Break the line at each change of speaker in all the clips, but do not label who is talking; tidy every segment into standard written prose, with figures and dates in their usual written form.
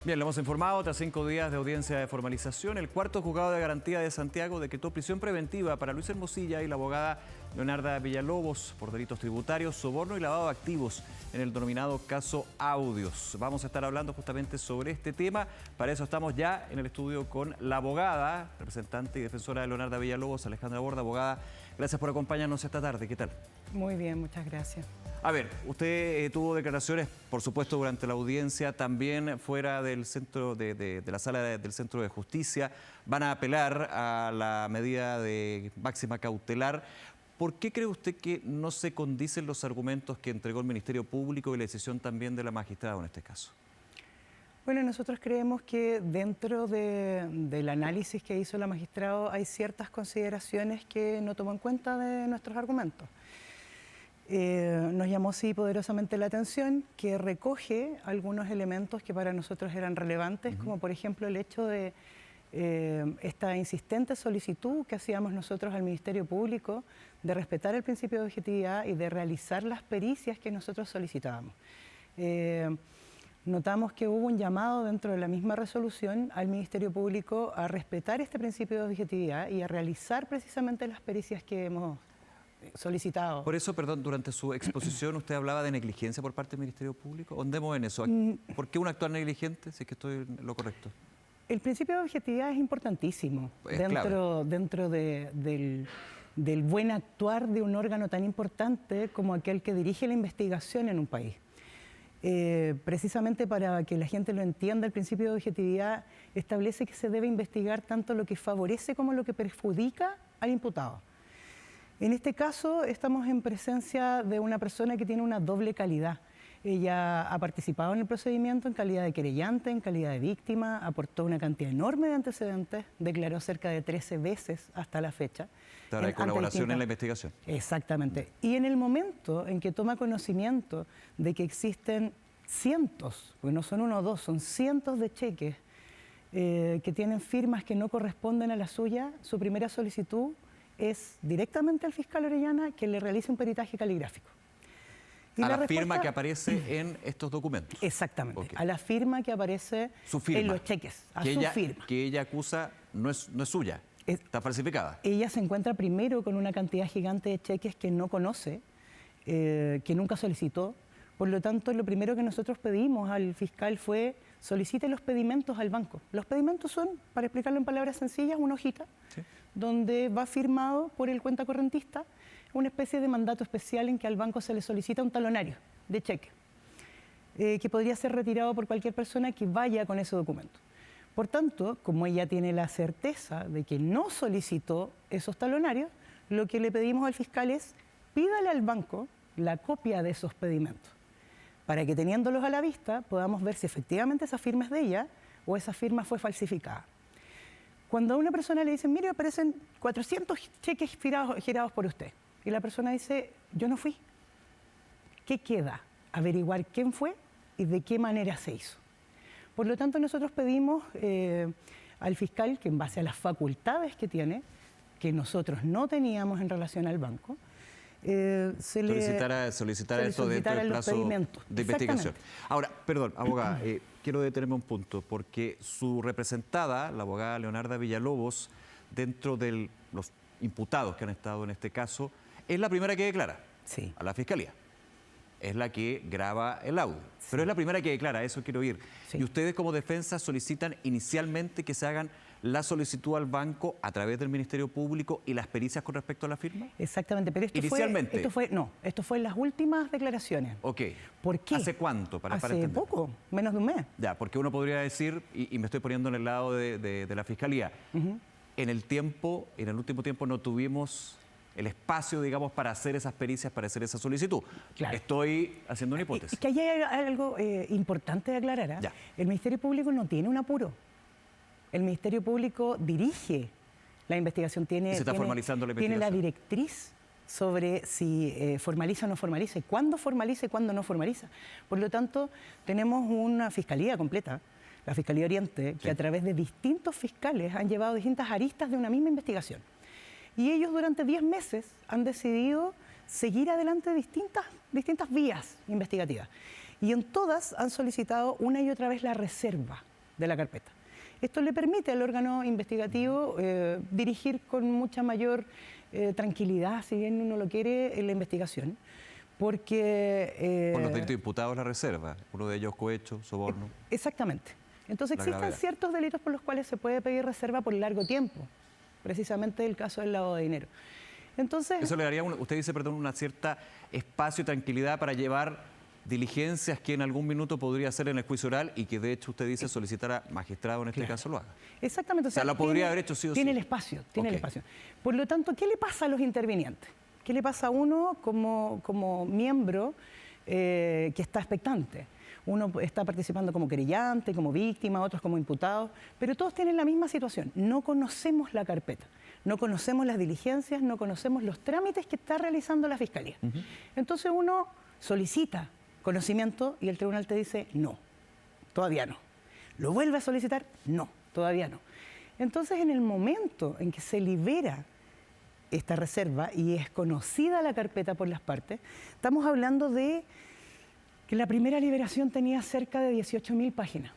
Bien, lo hemos informado, tras 5 días de audiencia de formalización, el cuarto juzgado de garantía de Santiago decretó prisión preventiva para Luis Hermosilla y la abogada Leonarda Villalobos por delitos tributarios, soborno y lavado de activos en el denominado caso Audios. Vamos a estar hablando justamente sobre este tema. Para eso estamos ya en el estudio con la abogada, representante y defensora de Leonarda Villalobos, Alejandra Borda. Abogada, gracias por acompañarnos esta tarde. ¿Qué tal?
Muy bien, muchas gracias.
A ver, usted tuvo declaraciones, por supuesto, durante la audiencia, también fuera del centro de la sala del Centro de Justicia. Van a apelar a la medida de máxima cautelar. ¿Por qué cree usted que no se condicen los argumentos que entregó el Ministerio Público y la decisión también de la magistrada en este caso?
Bueno, nosotros creemos que dentro del análisis que hizo la magistrada hay ciertas consideraciones que no tomó en cuenta de nuestros argumentos. Nos llamó sí poderosamente la atención que recoge algunos elementos que para nosotros eran relevantes, como por ejemplo el hecho de esta insistente solicitud que hacíamos nosotros al Ministerio Público de respetar el principio de objetividad y de realizar las pericias que nosotros solicitábamos. Notamos que hubo un llamado dentro de la misma resolución al Ministerio Público a respetar este principio de objetividad y a realizar precisamente las pericias que hemos solicitado.
Por eso, perdón, durante su exposición usted hablaba de negligencia por parte del Ministerio Público. ¿Ondemos en eso? ¿Por qué un actuar negligente, si es que estoy en lo correcto?
El principio de objetividad es importantísimo dentro del buen actuar de un órgano tan importante como aquel que dirige la investigación en un país. Precisamente para que la gente lo entienda, el principio de objetividad establece que se debe investigar tanto lo que favorece como lo que perjudica al imputado. En este caso estamos en presencia de una persona que tiene una doble calidad. Ella ha participado en el procedimiento en calidad de querellante, en calidad de víctima, aportó una cantidad enorme de antecedentes, declaró cerca de 13 veces hasta la fecha.
De colaboración en la investigación.
Exactamente. Y en el momento en que toma conocimiento de que existen cientos, porque no son uno o dos, son cientos de cheques que tienen firmas que no corresponden a la suya, su primera solicitud es directamente al fiscal Orellana que le realice un peritaje caligráfico. Y
a la firma que aparece en estos documentos.
Exactamente,
Okay.
A la firma que aparece en los cheques, a su firma.
Que ella acusa no es suya, está falsificada.
Ella se encuentra primero con una cantidad gigante de cheques que no conoce, que nunca solicitó. Por lo tanto, lo primero que nosotros pedimos al fiscal fue solicite los pedimentos al banco. Los pedimentos son, para explicarlo en palabras sencillas, una hojita donde va firmado por el cuentacorrentista una especie de mandato especial en que al banco se le solicita un talonario de cheque que podría ser retirado por cualquier persona que vaya con ese documento. Por tanto, como ella tiene la certeza de que no solicitó esos talonarios, lo que le pedimos al fiscal es pídale al banco la copia de esos pedimentos, para que teniéndolos a la vista podamos ver si efectivamente esa firma es de ella o esa firma fue falsificada. Cuando a una persona le dicen, mire, aparecen 400 cheques girados por usted, y la persona dice, yo no fui, ¿qué queda? Averiguar quién fue y de qué manera se hizo. Por lo tanto, nosotros pedimos al fiscal que en base a las facultades que tiene, que nosotros no teníamos en relación al banco,
solicitara esto dentro del plazo de investigación. Ahora, perdón, abogada, quiero detenerme un punto, porque su representada, la abogada Leonarda Villalobos, dentro de los imputados que han estado en este caso, es la primera que declara a la Fiscalía. Es la que graba el audio, pero es la primera que declara, eso quiero oír. Y ustedes como defensa solicitan inicialmente que se hagan la solicitud al banco a través del Ministerio Público y las pericias con respecto a la firma.
Exactamente, pero esto fue en las últimas declaraciones.
Ok.
¿Por qué?
¿Hace cuánto?
Hace poco, menos de un mes.
Ya, porque uno podría decir, y me estoy poniendo en el lado de la Fiscalía, en el último tiempo no tuvimos el espacio, digamos, para hacer esas pericias, para hacer esa solicitud. Claro. Estoy haciendo una hipótesis.
Es que ahí hay algo importante de aclarar. El Ministerio Público no tiene un apuro. El Ministerio Público dirige la investigación, tiene la directriz sobre si formaliza o no formaliza, y cuándo formaliza y cuándo no formaliza. Por lo tanto, tenemos una fiscalía completa, la Fiscalía Oriente, que a través de distintos fiscales han llevado distintas aristas de una misma investigación. Y ellos durante 10 meses han decidido seguir adelante distintas vías investigativas. Y en todas han solicitado una y otra vez la reserva de la carpeta. Esto le permite al órgano investigativo dirigir con mucha mayor tranquilidad, si bien uno lo quiere, en la investigación. Porque...
por los delitos imputados la reserva, uno de ellos cohecho, soborno.
Exactamente. Entonces existen ciertos delitos por los cuales se puede pedir reserva por largo tiempo, precisamente el caso del lavado de dinero. Entonces,
eso le daría, usted dice, perdón, una cierta espacio y tranquilidad para llevar diligencias que en algún minuto podría hacer en el juicio oral y que de hecho usted dice solicitar a magistrado en este caso lo haga.
Exactamente.
O sea, lo podría haber hecho sí o sí.
Tiene el espacio, tiene el espacio. Por lo tanto, ¿qué le pasa a los intervinientes? ¿Qué le pasa a uno como miembro que está expectante? Uno está participando como querellante, como víctima, otros como imputados, pero todos tienen la misma situación. No conocemos la carpeta, no conocemos las diligencias, no conocemos los trámites que está realizando la Fiscalía. Entonces uno solicita conocimiento y el tribunal te dice no, todavía no. ¿Lo vuelve a solicitar? No, todavía no. Entonces en el momento en que se libera esta reserva y es conocida la carpeta por las partes, estamos hablando de que la primera liberación tenía cerca de 18.000 páginas.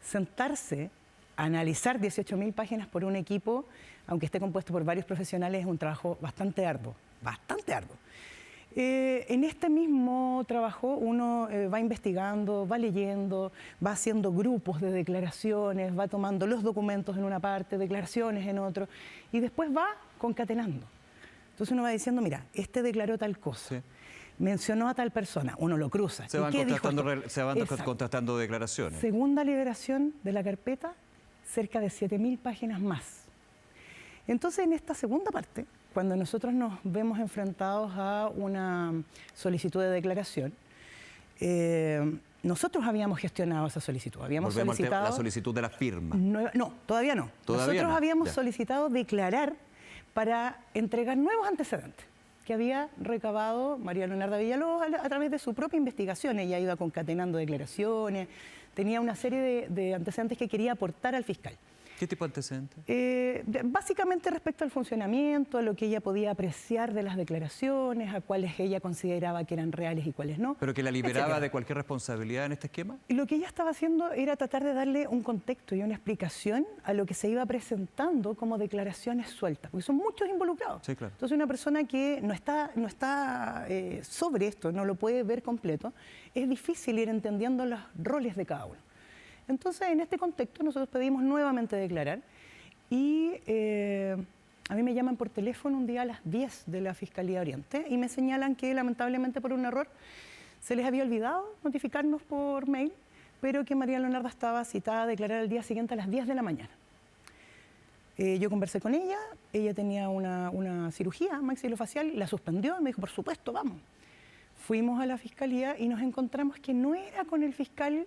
Sentarse a analizar 18.000 páginas por un equipo, aunque esté compuesto por varios profesionales, es un trabajo bastante arduo, bastante arduo. En este mismo trabajo uno va investigando, va leyendo, va haciendo grupos de declaraciones, va tomando los documentos en una parte, declaraciones en otro, y después va concatenando. Entonces uno va diciendo, mira, este declaró tal cosa. Sí. Mencionó a tal persona, uno lo cruza.
Se van contrastando declaraciones.
Segunda liberación de la carpeta, cerca de 7.000 páginas más. Entonces, en esta segunda parte, cuando nosotros nos vemos enfrentados a una solicitud de declaración, nosotros habíamos gestionado esa solicitud. Habíamos solicitado
la solicitud de la firma.
No, todavía no. Nosotros habíamos solicitado declarar para entregar nuevos antecedentes que había recabado María Leonarda Villalobos a través de su propia investigación. Ella iba concatenando declaraciones, tenía una serie de antecedentes que quería aportar al fiscal.
¿Qué tipo de antecedentes?
Básicamente respecto al funcionamiento, a lo que ella podía apreciar de las declaraciones, a cuáles ella consideraba que eran reales y cuáles no.
¿Pero que la liberaba de cualquier responsabilidad en este esquema?
Y lo que ella estaba haciendo era tratar de darle un contexto y una explicación a lo que se iba presentando como declaraciones sueltas, porque son muchos involucrados.
Sí, claro.
Entonces una persona que no está sobre esto, no lo puede ver completo, es difícil ir entendiendo los roles de cada uno. Entonces, en este contexto, nosotros pedimos nuevamente declarar y a mí me llaman por teléfono un día a las 10 de la Fiscalía Oriente y me señalan que, lamentablemente, por un error, se les había olvidado notificarnos por mail, pero que María Leonarda estaba citada a declarar el día siguiente a las 10 de la mañana. Yo conversé con ella, ella tenía una cirugía maxilofacial, la suspendió y me dijo, por supuesto, vamos. Fuimos a la Fiscalía y nos encontramos que no era con el fiscal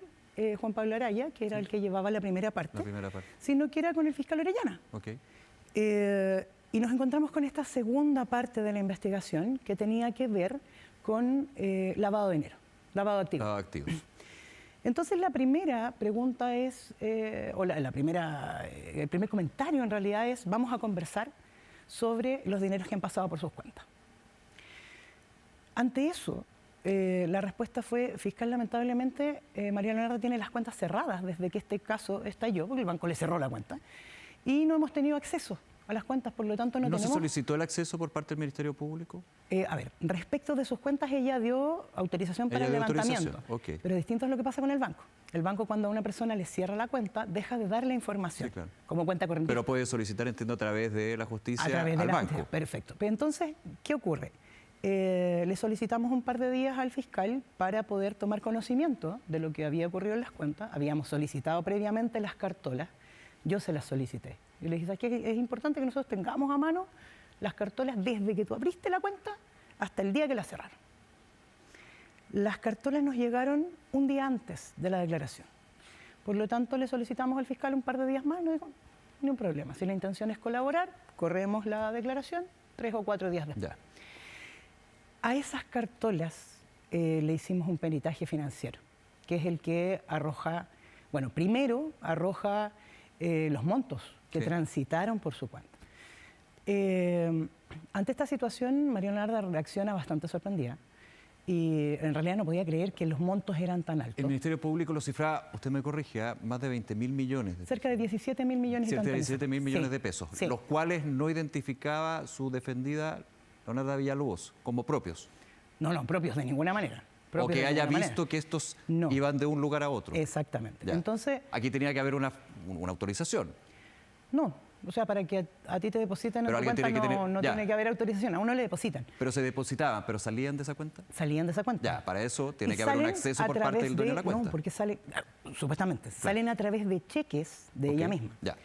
Juan Pablo Araya, que era el que llevaba la primera parte, sino que era con el fiscal Orellana. Y nos encontramos con esta segunda parte de la investigación que tenía que ver con lavado de dinero, lavado de activos.
Lavado de activos.
Entonces la primera pregunta es, el primer comentario en realidad es, vamos a conversar sobre los dineros que han pasado por sus cuentas. Ante eso, la respuesta fue, fiscal, lamentablemente, María Leonarda tiene las cuentas cerradas desde que este caso estalló, porque el banco le cerró la cuenta, y no hemos tenido acceso a las cuentas, por lo tanto no tenemos...
¿No se solicitó el acceso por parte del Ministerio Público?
A ver, respecto de sus cuentas, ella dio autorización para el levantamiento, pero distinto es lo que pasa con el banco. El banco, cuando a una persona le cierra la cuenta, deja de darle información, como cuenta corriente.
Pero puede solicitar, entiendo, a través de la justicia al banco.
Perfecto. Pero entonces, ¿qué ocurre? Le solicitamos un par de días al fiscal para poder tomar conocimiento de lo que había ocurrido en las cuentas. Habíamos solicitado previamente las cartolas, yo se las solicité. Y le dije, ¿sabes qué? Es importante que nosotros tengamos a mano las cartolas desde que tú abriste la cuenta hasta el día que la cerraron. Las cartolas nos llegaron un día antes de la declaración. Por lo tanto, le solicitamos al fiscal un par de días más, no dijo, ni un problema. Si la intención es colaborar, corremos la declaración 3 o 4 días después. Ya. A esas cartolas le hicimos un peritaje financiero, que es el que arroja, bueno, primero arroja los montos que transitaron por su cuenta. Ante esta situación, María Leonarda reacciona bastante sorprendida y en realidad no podía creer que los montos eran tan altos.
El Ministerio Público lo cifraba, usted me corrige, más de 20.000 millones.
Cerca de 17.000 millones
cerca de 17.000 millones de pesos, los cuales no identificaba su defendida Leonarda Villalobos como propios.
No, propios de ninguna manera.
O que haya visto que estos iban de un lugar a otro.
Exactamente.
Ya.
Entonces,
aquí tenía que haber una autorización.
No, o sea, para que a ti te depositen en tu cuenta no tiene que haber autorización, a uno le depositan.
Pero se depositaban, ¿pero salían de esa cuenta?
Salían de esa cuenta.
Ya, para eso tiene que haber un acceso por parte del dueño de la cuenta.
No, porque supuestamente, salen a través de cheques de ella misma.
Ya.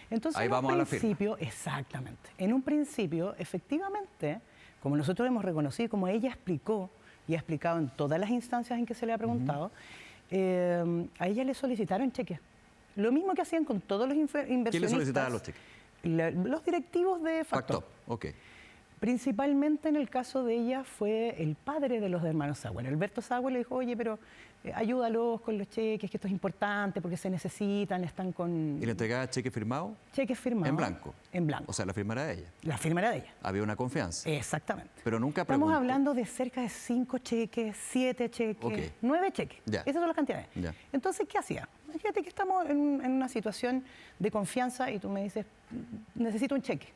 Entonces,
ahí vamos a la firma.
Exactamente. En un principio, efectivamente, como nosotros hemos reconocido, como ella explicó y ha explicado en todas las instancias en que se le ha preguntado, a ella le solicitaron cheques. Lo mismo que hacían con todos los inversionistas.
¿Quién le solicitaba los cheques?
Los directivos de Factop. Principalmente en el caso de ella fue el padre de los hermanos Sauer. Alberto Sauer le dijo, oye, pero ayúdalos con los cheques, que esto es importante porque se necesitan, están con...
¿Y le entregaba cheques firmados?
Cheques firmados.
¿En blanco?
En blanco.
O sea, la firma era de ella.
La firma era de ella.
Había una confianza.
Exactamente.
Pero nunca
Estamos hablando de cerca de 5 cheques, 7 cheques, 9 cheques.
Ya.
Esas son las cantidades.
Ya.
Entonces, ¿qué hacía? Fíjate que estamos en una situación de confianza y tú me dices, necesito un cheque.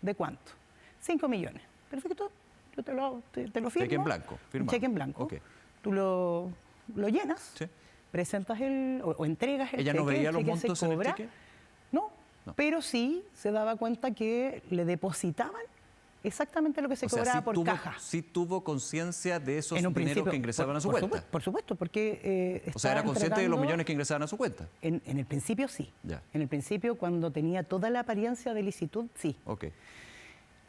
¿De cuánto? 5 millones. Perfecto, yo te lo firmo.
Cheque en blanco, firmado.
Un cheque en blanco. Tú lo llenas, presentas o entregas el cheque.
¿Ella no veía los montos en el cheque?
No, pero sí se daba cuenta que le depositaban exactamente lo que se cobraba por caja.
Sí tuvo conciencia de esos dineros que ingresaban a su cuenta.
Por supuesto, porque...
o sea, era consciente de los millones que ingresaban a su cuenta.
En el principio sí.
Ya.
En el principio, cuando tenía toda la apariencia de licitud, sí.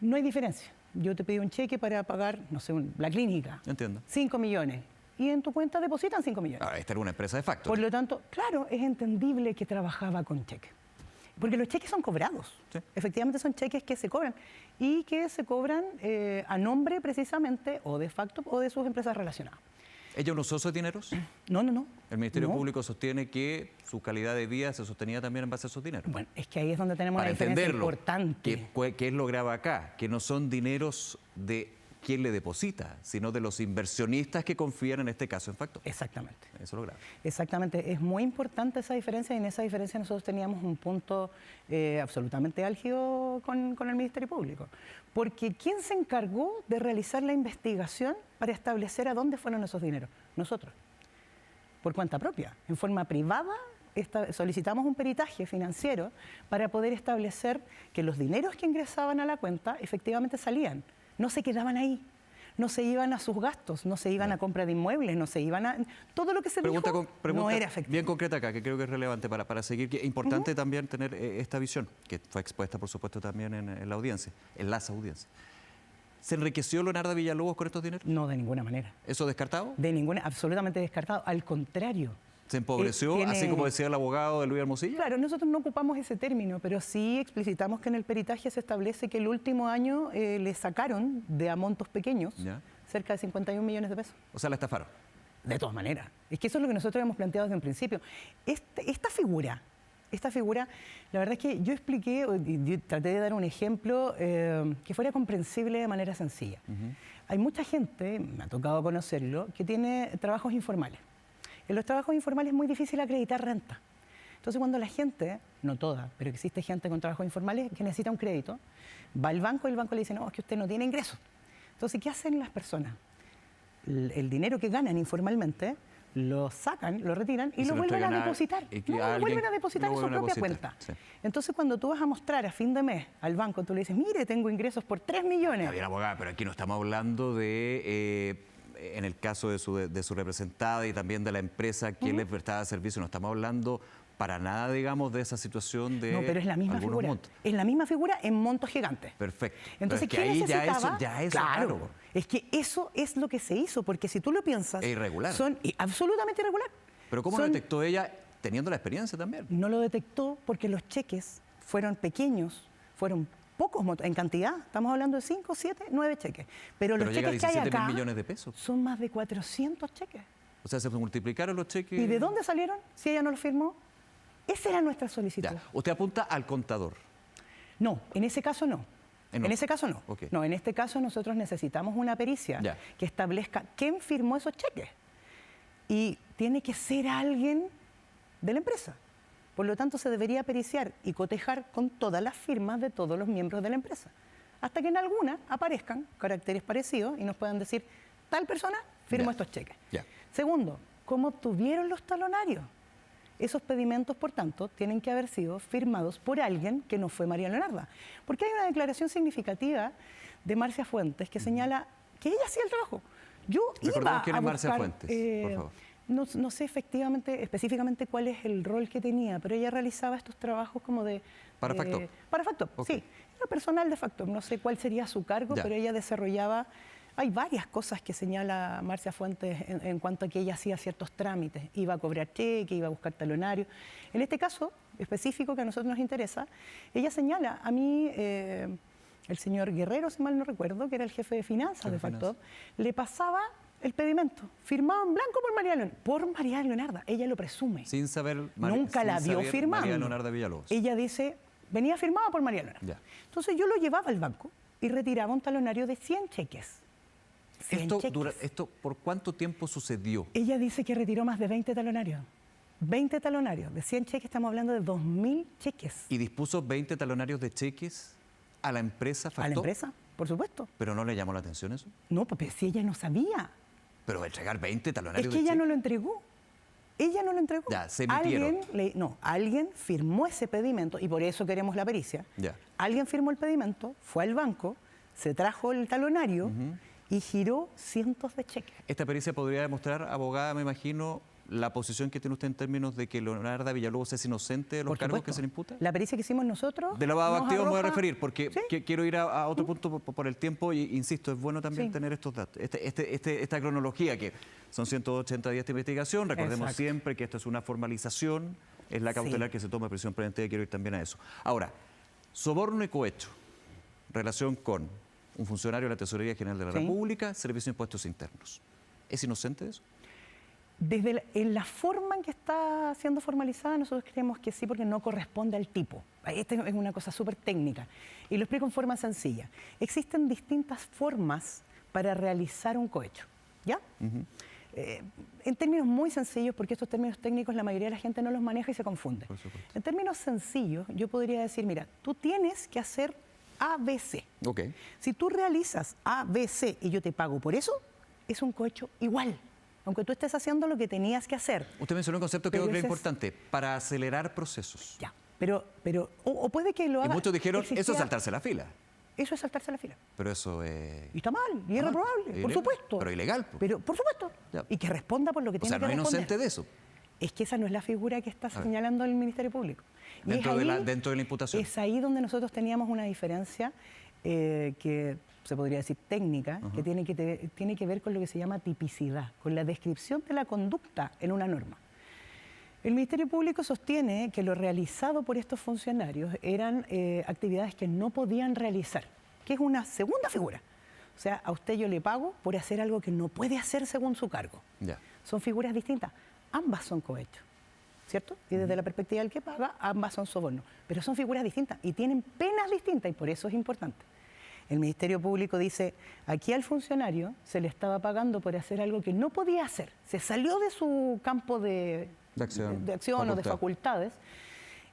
No hay diferencia. Yo te pedí un cheque para pagar, no sé, la clínica.
Entiendo.
5 millones. Y en tu cuenta depositan 5 millones.
Esta era una empresa de facto.
Por lo tanto, claro, es entendible que trabajaba con cheque. Porque los cheques son cobrados. Efectivamente son cheques que se cobran. Y que se cobran a nombre precisamente o de facto o de sus empresas relacionadas.
¿Ella no usó esos dineros?
No.
El Ministerio Público sostiene que su calidad de vida se sostenía también en base a esos dineros.
Bueno, es que ahí es donde tenemos una diferencia importante.
¿Qué es lo grave acá? Que no son dineros de quien le deposita, sino de los inversionistas que confían en este caso en Factop.
Exactamente.
Eso es lo grave.
Exactamente. Es muy importante esa diferencia y en esa diferencia nosotros teníamos un punto absolutamente álgido con el Ministerio Público. Porque ¿quién se encargó de realizar la investigación para establecer a dónde fueron esos dineros? Nosotros. Por cuenta propia. En forma privada solicitamos un peritaje financiero para poder establecer que los dineros que ingresaban a la cuenta efectivamente salían. No se quedaban ahí, no se iban a sus gastos, no se iban a compra de inmuebles, no se iban a... Todo lo que se dijo no era efectivo.
Bien concreta acá, que creo que es relevante para seguir. Es importante también tener esta visión, que fue expuesta, por supuesto, también en la audiencia, en las audiencias. ¿Se enriqueció Leonarda Villalobos con estos dineros?
No, de ninguna manera.
¿Eso descartado?
De ninguna, absolutamente descartado. Al contrario.
¿Se empobreció, así como decía el abogado de Luis Hermosilla?
Claro, nosotros no ocupamos ese término, pero sí explicitamos que en el peritaje se establece que el último año le sacaron de a montos pequeños cerca de 51 millones de pesos.
O sea, la estafaron.
De todas maneras. Es que eso es lo que nosotros hemos planteado desde un principio. Esta figura, la verdad es que yo expliqué, yo traté de dar un ejemplo que fuera comprensible de manera sencilla. Hay mucha gente, me ha tocado conocerlo, que tiene trabajos informales. En los trabajos informales es muy difícil acreditar renta. Entonces, cuando la gente, no toda, pero existe gente con trabajos informales que necesita un crédito, va al banco y el banco le dice, no, es que usted no tiene ingresos. Entonces, ¿qué hacen las personas? El dinero que ganan informalmente lo sacan, lo retiran y lo vuelven a depositar. Lo vuelven a depositar en su propia cuenta. Entonces, cuando tú vas a mostrar a fin de mes al banco, tú le dices, mire, tengo ingresos por 3 millones.
Está bien, abogada, pero aquí no estamos hablando de... en el caso de su representada y también de la empresa que les prestaba servicio, no estamos hablando para nada, digamos, de esa situación de...
No, pero es la misma figura. Montos. Es la misma figura en montos gigantes.
Perfecto.
Entonces,
¿qué necesitaba?
Ya eso, claro. Es que eso es lo que se hizo, porque si tú lo piensas...
Es irregular.
Son absolutamente irregular.
Pero ¿cómo lo detectó ella teniendo la experiencia también?
No lo detectó porque los cheques fueron pequeños, fueron pocos en cantidad, estamos hablando de 5, 7, 9 cheques. Pero los cheques que hay acá
millones de pesos.
Son más de 400 cheques.
O sea, se multiplicaron los cheques.
¿Y de dónde salieron si ella no los firmó? Esa era nuestra solicitud.
Usted apunta al contador.
No, en ese caso no. En ese caso no.
Okay.
No, en este caso nosotros necesitamos una pericia que establezca quién firmó esos cheques. Y tiene que ser alguien de la empresa. Por lo tanto, se debería periciar y cotejar con todas las firmas de todos los miembros de la empresa, hasta que en alguna aparezcan caracteres parecidos y nos puedan decir, tal persona firmó estos cheques. Segundo, ¿cómo obtuvieron los talonarios? Esos pedimentos, por tanto, tienen que haber sido firmados por alguien que no fue María Leonarda. Porque hay una declaración significativa de Marcia Fuentes que señala que ella hacía el trabajo. Yo iba
quién
a
es Marcia
buscar,
Fuentes, por favor.
No sé específicamente cuál es el rol que tenía, pero ella realizaba estos trabajos como de...
Para Factor.
Para Factor, sí. Era personal de Factor, no sé cuál sería su cargo, pero ella desarrollaba... Hay varias cosas que señala Marcia Fuentes en cuanto a que ella hacía ciertos trámites. Iba a cobrar cheque, iba a buscar talonario. En este caso específico que a nosotros nos interesa, ella señala a mí... el señor Guerrero, si mal no recuerdo, que era el jefe de finanzas de Factor, le pasaba el pedimento, firmado en blanco por María Leonarda. Ella lo presume.
Sin saber...
Nunca la vio firmando.
María Leonarda Villalobos.
Ella dice, venía firmada por María Leonarda. Entonces yo lo llevaba al banco y retiraba un talonario de 100 cheques.
¿Esto por cuánto tiempo sucedió?
Ella dice que retiró más de 20 talonarios. 20 talonarios. De 100 cheques estamos hablando de 2.000 cheques.
¿Y dispuso 20 talonarios de cheques a la empresa Factor?
A la empresa, por supuesto.
¿Pero no le llamó la atención eso?
No, pues si ella no sabía.
Pero entregar 20 talonarios
es que ella no lo entregó. Ella no lo entregó.
Ya, se emitieron.
Alguien firmó ese pedimento y por eso queremos la pericia. Alguien firmó el pedimento, fue al banco, se trajo el talonario y giró cientos de cheques.
Esta pericia podría demostrar, abogada, me imagino, la posición que tiene usted en términos de que Leonarda Villalobos es inocente de los cargos que se le imputan.
La pericia que hicimos nosotros...
De lavado de activos me voy a referir, porque quiero ir a otro punto por el tiempo y insisto, es bueno también tener estos datos, esta cronología que son 180 días de investigación. Recordemos siempre que esto es una formalización, es la cautelar que se toma de prisión preventiva, quiero ir también a eso. Ahora, soborno y cohecho, relación con un funcionario de la Tesorería General de la República, Servicio de Impuestos Internos. ¿Es inocente de eso?
En la forma en que está siendo formalizada, nosotros creemos que sí, porque no corresponde al tipo. Esta es una cosa súper técnica. Y lo explico en forma sencilla. Existen distintas formas para realizar un cohecho, ¿ya? En términos muy sencillos, porque estos términos técnicos la mayoría de la gente no los maneja y se confunde. En términos sencillos, yo podría decir, mira, tú tienes que hacer ABC. Si tú realizas ABC y yo te pago por eso, es un cohecho igual, aunque tú estés haciendo lo que tenías que hacer.
Usted mencionó un concepto que es importante, para acelerar procesos.
Ya, pero puede que lo haga...
Y muchos dijeron, eso es saltarse la fila.
Eso es saltarse la fila.
Pero eso es...
Y está mal, y es reprobable, por supuesto.
Pero ilegal.
Pero, por supuesto. Y que responda por lo que tiene que responder.
O sea, no es inocente de eso.
Es que esa no es la figura que está señalando el Ministerio Público.
Dentro de la imputación.
Es ahí donde nosotros teníamos una diferencia que se podría decir técnica, que tiene que ver con lo que se llama tipicidad, con la descripción de la conducta en una norma. El Ministerio Público sostiene que lo realizado por estos funcionarios eran actividades que no podían realizar, que es una segunda figura. O sea, a usted yo le pago por hacer algo que no puede hacer según su cargo. Son figuras distintas. Ambas son cohechos, ¿cierto? Y desde la perspectiva del que paga, ambas son sobornos. Pero son figuras distintas y tienen penas distintas y por eso es importante. El Ministerio Público dice, aquí al funcionario se le estaba pagando por hacer algo que no podía hacer. Se salió de su campo de acción o de facultades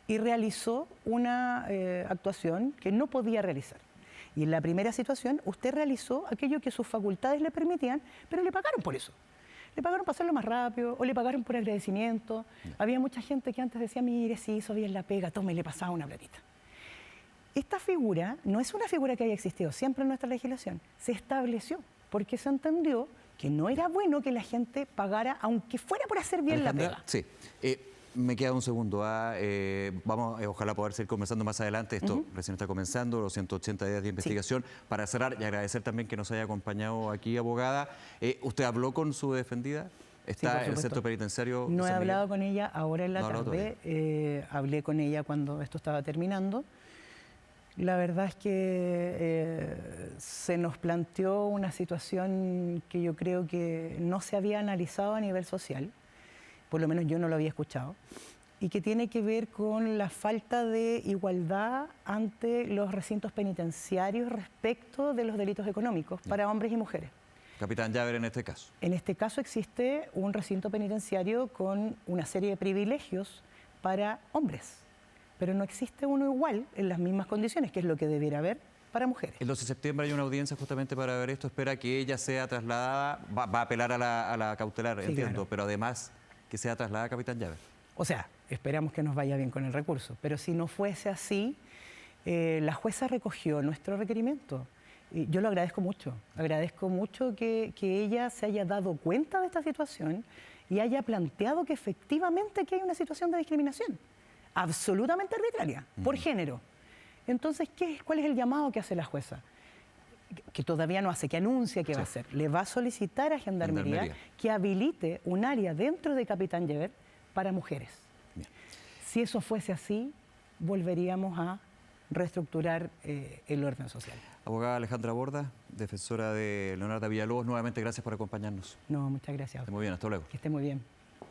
y realizó una actuación que no podía realizar. Y en la primera situación, usted realizó aquello que sus facultades le permitían, pero le pagaron por eso. Le pagaron para hacerlo más rápido o le pagaron por agradecimiento. Había mucha gente que antes decía, mire, si hizo bien la pega, tome, le pasaba una platita. Esta figura no es una figura que haya existido siempre en nuestra legislación. Se estableció porque se entendió que no era bueno que la gente pagara, aunque fuera por hacer bien
Alejandra,
la pega.
Sí. Me queda un segundo. Vamos, ojalá poder seguir conversando más adelante. Esto recién está comenzando, los 180 días de investigación. Para cerrar y agradecer también que nos haya acompañado aquí, abogada. ¿Usted habló con su defendida? ¿Está en el centro penitenciario?
No he hablado con ella ahora en la tarde. Hablé con ella cuando esto estaba terminando. La verdad es que se nos planteó una situación que yo creo que no se había analizado a nivel social. Por lo menos yo no lo había escuchado. y que tiene que ver con la falta de igualdad ante los recintos penitenciarios respecto de los delitos económicos para hombres y mujeres.
Capitán Llaver en este caso.
En este caso existe un recinto penitenciario con una serie de privilegios para hombres, pero no existe uno igual en las mismas condiciones, que es lo que debiera haber para mujeres.
El 12 de septiembre hay una audiencia justamente para ver esto. Espera que ella sea trasladada, va a apelar a la cautelar,
Sí,
entiendo,
claro.
pero además que sea trasladada a Capitán Llaver.
O sea, esperamos que nos vaya bien con el recurso, pero si no fuese así, la jueza recogió nuestro requerimiento. Y yo lo agradezco mucho que ella se haya dado cuenta de esta situación y haya planteado que efectivamente aquí hay una situación de discriminación, absolutamente arbitraria, por género. Entonces, ¿cuál es el llamado que hace la jueza? Que todavía no hace, que anuncia que va a hacer. Le va a solicitar a Gendarmería que habilite un área dentro de Capitán Llaver para mujeres.
Bien.
Si eso fuese así, volveríamos a reestructurar el orden social.
Abogada Alejandra Borda, defensora de Leonarda Villalobos, nuevamente gracias por acompañarnos.
No, muchas gracias.
Esté muy bien, hasta luego.
Que esté muy bien.